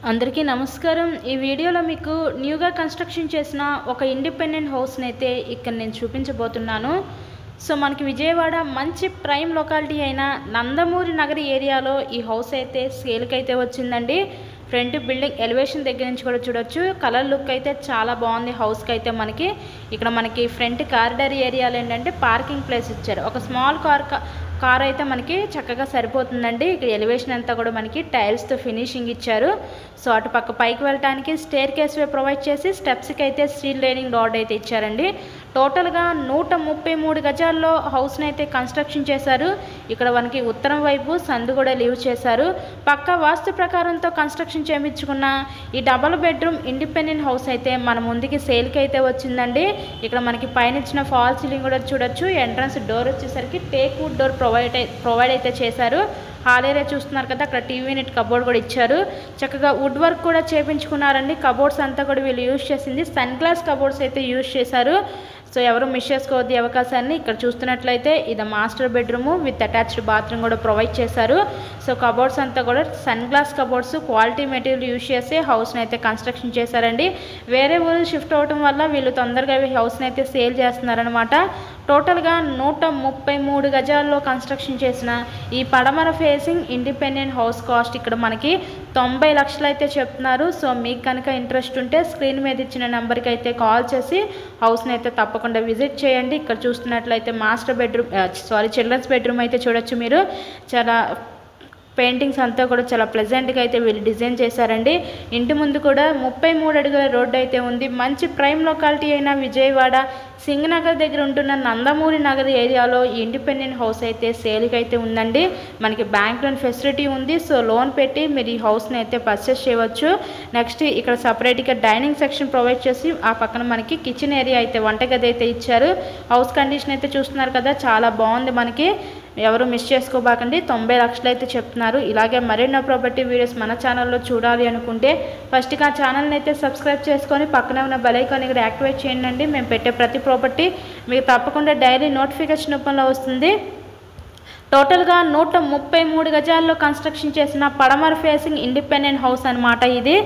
అందరికీ నమస్కారం। ఈ వీడియోలో మీకు న్యూగా కన్స్ట్రక్షన్ చేసిన ఒక ఇండిపెండెంట్ హౌస్ని అయితే ఇక్కడ నేను చూపించబోతున్నాను। సో మనకి విజయవాడ మంచి ప్రైమ్ లొకాలిటీ అయిన నందమూరి నగర్ ఏరియాలో ఈ హౌస్ అయితే సేల్కి అయితే వచ్చిందండి। ఫ్రంట్ బిల్డింగ్ ఎలివేషన్ దగ్గర నుంచి కూడా చూడొచ్చు। కలర్ లుక్ అయితే చాలా బాగుంది హౌస్కి అయితే। మనకి ఫ్రంట్ కారిడార్ ఏరియాలో ఏంటంటే పార్కింగ్ ప్లేస్ ఇచ్చారు। ఒక స్మాల్ కార్ అయితే మనకి చక్కగా సరిపోతుందండి। ఇక్కడ ఎలివేషన్ అంతా కూడా మనకి టైల్స్తో ఫినిషింగ్ ఇచ్చారు। సో అటు పక్క పైకి వెళ్ళడానికి స్టేర్ కేస్ వే ప్రొవైడ్ చేసి స్టెప్స్కి అయితే స్టీల్ లైనింగ్ రాడ్ అయితే ఇచ్చారండి। టోటల్గా 133 గజాల్లో హౌస్ని అయితే కన్స్ట్రక్షన్ చేశారు। ఇక్కడ మనకి ఉత్తరం వైపు సందు కూడా లీవ్ చేశారు। పక్క వాస్తు ప్రకారంతో కన్స్ట్రక్షన్ చేయించుకున్న ఈ డబుల్ బెడ్రూమ్ ఇండిపెండెంట్ హౌస్ అయితే మన ముందుకి సేల్కి అయితే వచ్చిందండి। ఇక్కడ మనకి పైన ఇచ్చిన ఫాల్ సీలింగ్ కూడా చూడొచ్చు। ఎంట్రన్స్ డోర్ వచ్చేసరికి టేక్ వుడ్ డోర్ ప్రొవైడ్ అయితే చేశారు। హాల్ ఏరియా చూస్తున్నారు కదా, అక్కడ టీవీ యూనిట్ కబోర్డ్ కూడా ఇచ్చారు। చక్కగా వుడ్ వర్క్ కూడా చేయించుకున్నారండి। కబోర్డ్స్ అంతా కూడా వీళ్ళు యూజ్ చేసింది సన్ గ్లాస్ కబోర్డ్స్ అయితే యూజ్ చేశారు। సో ఎవరు మిస్ చేసుకోవద్దు అవకాశాన్ని। ఇక్కడ చూస్తున్నట్లయితే ఇది master bedroom with attached bathroom కూడా ప్రొవైడ్ చేశారు। సో కబోర్డ్స్ అంతా కూడా sun glass cupboards quality material use చేసి హౌస్ని అయితే కన్స్ట్రక్షన్ చేశారండి। వేరే ఊరు షిఫ్ట్ అవడం వల్ల వీళ్ళు తొందరగా హౌస్ని అయితే సేల్ చేస్తున్నారనమాట। టోటల్గా 133 గజాల్లో కన్స్ట్రక్షన్ చేసిన ఈ పడమర ఫేసింగ్ ఇండిపెండెంట్ హౌస్ కాస్ట్ ఇక్కడ మనకి 90 లక్షలు అయితే చెప్తున్నారు। సో మీకు కనుక ఇంట్రెస్ట్ ఉంటే స్క్రీన్ మీద ఇచ్చిన నెంబర్కి అయితే కాల్ చేసి హౌస్ని అయితే తప్పకుండా విజిట్ చేయండి। ఇక్కడ చూస్తున్నట్లయితే చిల్డ్రన్స్ బెడ్రూమ్ అయితే చూడొచ్చు మీరు। చాలా పెయింటింగ్స్ అంతా కూడా చాలా ప్లెజెంట్గా అయితే వీళ్ళు డిజైన్ చేశారండి। ఇంటి ముందు కూడా 33 అడుగుల రోడ్డు అయితే ఉంది। మంచి ప్రైమ్ లొకాలిటీ అయిన విజయవాడ సింగనగర్ దగ్గర ఉంటున్న నందమూరి నగర్ ఏరియాలో ఈ ఇండిపెండెంట్ హౌస్ అయితే సేల్కి అయితే ఉందండి। మనకి బ్యాంక్ లోన్ ఫెసిలిటీ ఉంది। సో లోన్ పెట్టి మీరు ఈ హౌస్ని అయితే పర్చేస్ చేయవచ్చు। నెక్స్ట్ ఇక్కడ సపరేట్గా డైనింగ్ సెక్షన్ ప్రొవైడ్ చేసి ఆ పక్కన మనకి కిచెన్ ఏరియా అయితే వంటగది అయితే ఇచ్చారు। హౌస్ కండిషన్ అయితే చూస్తున్నారు కదా, చాలా బాగుంది మనకి। ఎవరు మిస్ చేసుకోబాకండి, 90 లక్షలు అయితే చెప్తున్నారు। ఇలాగే మరెన్నో ప్రాపర్టీ వీడియోస్ మన ఛానల్లో చూడాలి అనుకుంటే ఫస్ట్గా ఛానల్ని అయితే సబ్స్క్రైబ్ చేసుకొని పక్కనే ఉన్న బెల్ ఐకాన్ ఇక్కడ యాక్టివేట్ చేయండి। మేము పెట్టే ప్రతి ప్రాపర్టీ మీకు తప్పకుండా డైలీ నోటిఫికేషన్ రూపంలో వస్తుంది। టోటల్గా 133 గజాల్లో కన్స్ట్రక్షన్ చేసిన పడమర ఫేసింగ్ ఇండిపెండెంట్ హౌస్ అనమాట ఇది।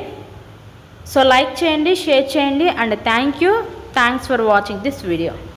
సో లైక్ చేయండి, షేర్ చేయండి and thanks for watching this video.